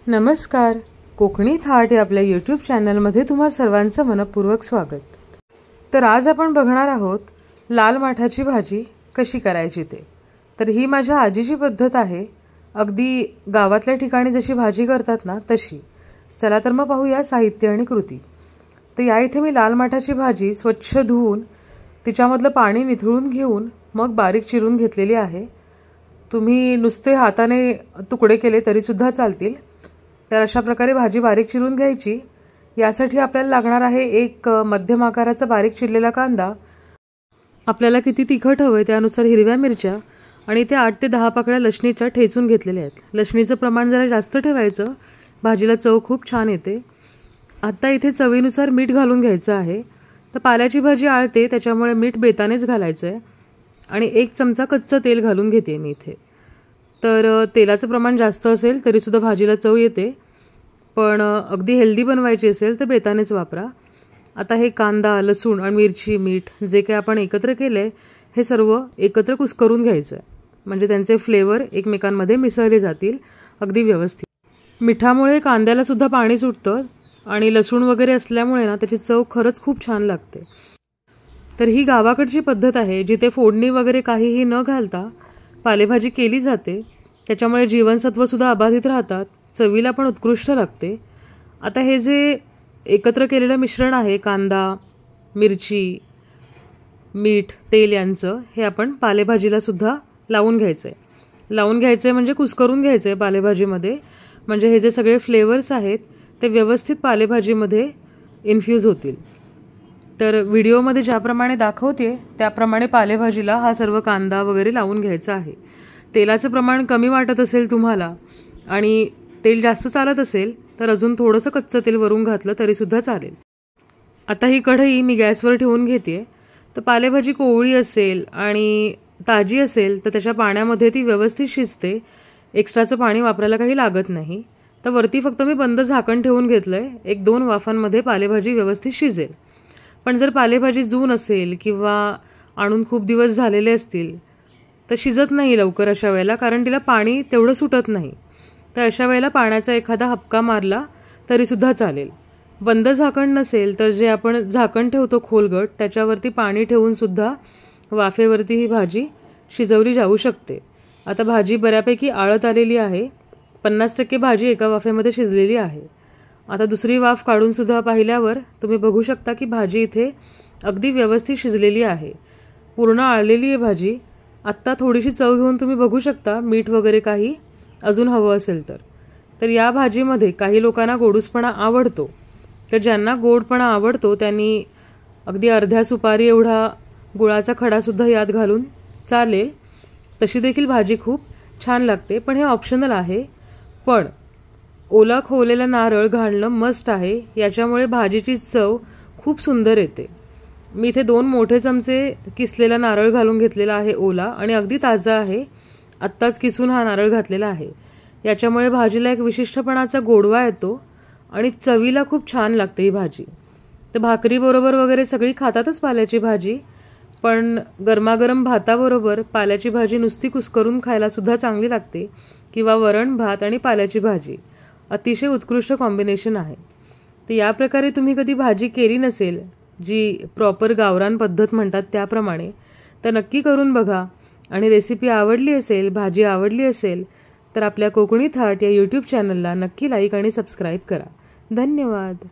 नमस्कार, कोकणी थाट या आपल्या यूट्यूब चॅनलमध्ये तुम्हा सर्वांचं मनपूर्वक स्वागत। तर आज आपण बघणार आहोत लाल माठाची भाजी कशी करायची ते। तर ही माझ्या आजीची पद्धत आहे, अगदी गावातल्या ठिकाणी जशी भाजी करतात ना तशी। चला तर मग पाहूया साहित्य आणि कृती। तर या इथे मी लाल माठाची भाजी स्वच्छ धुवून तिच्यामधलं पाणी निथळून घेऊन मग बारीक चिरून घेतलेली आहे। तुम्ही नुसते हाताने तुकडे केले तरी सुद्धा चालतील। तर अशा प्रकारे भाजी बारीक चिरून घ्यायची। यासाठी आपल्याला लागणार आहे एक मध्यम आकाराचा बारीक चिरलेला कांदा, आपल्याला किती तिखट हवंय त्यानुसार हिरव्या मिरच्या आणि ते 8 ते 10 पाकळ्या लसणीच्या ठेचून घेतलेल्या आहेत। लसणीचं प्रमाण जरा जास्त ठेवायचं, भाजीला चव खूप छान येते। आता इथे चवीनुसार मीठ घालून घ्यायचं आहे। तर पाल्याची भाजी आळते त्याच्यामुळे मीठ बेतानेच घालायचं आहे आणि 1 चमचा कच्चं तेल घालून घेते मी इथे। तर तेलाचं प्रमाण जास्त असेल तरी सुद्धा भाजीला चव येते, पण अगदी हेल्दी बनवायची असेल तर बेतानेच वापरा। आता हे कांदा, लसूण आणि मिरची, मीठ जे काही आपण एकत्र केले हे सर्व एकत्र कुस्करून घ्यायचं आहे, म्हणजे त्यांचे फ्लेवर एकमेकांमध्ये मिसळले जातील अगदी व्यवस्थित। मिठामुळे कांद्याला सुद्धा पाणी सुटतं आणि लसूण वगैरे असल्यामुळे ना त्याची चव खरंच खूप छान लागते। तर ही गावाकडची पद्धत आहे जिथे फोडणी वगैरे काहीही न घालता पालेभाजी केली जाते, त्याच्यामुळे जीवनसत्व सुद्धा अबाधित राहतात, चवीला पण उत्कृष्ट लागते। आता हे जे एकत्र केलेलं मिश्रण आहे कांदा, मिरची, मीठ, तेल यांचं, हे आपण पालेभाजीला सुद्धा लावून घ्यायचंय। लावून घ्यायचंय म्हणजे कुस्करून घ्यायचंय पालेभाजीमध्ये, म्हणजे हे जे सगळे फ्लेवर्स आहेत ते व्यवस्थित पालेभाजीमध्ये इन्फ्यूज होतील। तर व्हिडिओमध्ये ज्याप्रमाणे दाखवते त्याप्रमाणे पालेभाजीला हा सर्व कांदा वगैरे लावून घ्यायचा आहे। तेलाचं प्रमाण कमी वाटत असेल तुम्हाला आणि तेल जास्त चालत असेल तर अजून थोडंसं कच्चं तेल वरून घातलं तरी सुद्धा चालेल। आता ही कढई मी गॅसवर ठेवून घेते। तर पालेभाजी कोवळी असेल आणि ताजी असेल तर त्याच्या पाण्यामध्ये ती व्यवस्थित शिजते, एक्स्ट्राचं पाणी वापरायला काही लागत नाही। तर वरती फक्त मी बंद झाकण ठेवून घेतलंय, 1-2 वाफांमध्ये पालेभाजी व्यवस्थित शिजेल। पण जर पालेभाजी जून असेल किंवा आणून खूप दिवस झालेले असतील तर शिजत नाही लवकर अशा वेळेला, कारण तिला पाणी तेवढं सुटत नाही। तर अशा वेळेला पाण्याचा एखादा हपका मारला तरी सुद्धा चालेल। बंद झाकण नसेल तर जे आपण झाकण ठेवतो खोलगट त्याच्यावरती पाणी ठेवून सुद्धा वाफेवरती ही भाजी शिजवली जाऊ शकते। आता भाजी बऱ्यापैकी आळत आलेली आहे, 50% भाजी एका वाफेमध्ये शिजलेली आहे। आता दुसरी वाफ काढून सुद्धा पाहिल्यावर तुम्ही बघू शकता की भाजी इथे अगदी व्यवस्थित शिजलेली आहे, पूर्ण आळलेली आहे भाजी। आत्ता थोडीशी चव घेऊन तुम्ही बघू शकता मीठ वगैरे काही अजून हवं असेल तर या भाजीमध्ये काही लोकांना गोडूसपणा आवडतो, तर ज्यांना गोडपणा आवडतो त्यांनी अगदी अर्ध्या सुपारी एवढा गुळाचा खडासुद्धा यात घालून चालेल, तशी देखील भाजी खूप छान लागते। पण हे ऑप्शनल आहे, पण ओला खोवलेला नारळ घालणं मस्ट आहे, याच्यामुळे भाजीची चव खूप सुंदर येते। मी इथे 2 मोठे चमचे किसलेला नारळ घालून घेतलेला आहे ओला, आणि अगदी ताजा आहे, आत्ताच किसून हा नारळ घातलेला आहे। याच्यामुळे भाजीला एक विशिष्टपणाचा गोडवा येतो आणि चवीला खूप छान लागते ही भाजी। तर भाकरी बरोबर वगैरे सगळी खातातच पाल्याची भाजी, पण गरमागरम भाताबरोबर पाल्याची भाजी नुसती कुस्करून खायला सुद्धा चांगली लागते, किंवा वरण भात आणि पाल्याची भाजी अतिशय उत्कृष्ट कॉम्बिनेशन आहे। तर या प्रकारे तुम्ही कधी भाजी केली नसेल जी प्रॉपर गावरान पद्धत म्हणतात त्याप्रमाणे, तर नक्की करून बघा। आणि रेसिपी आवडली असेल, भाजी आवडली असेल तर आपल्या कोकणी थाट या यूट्यूब चॅनलला नक्की लाईक आणि सबस्क्राईब करा। धन्यवाद।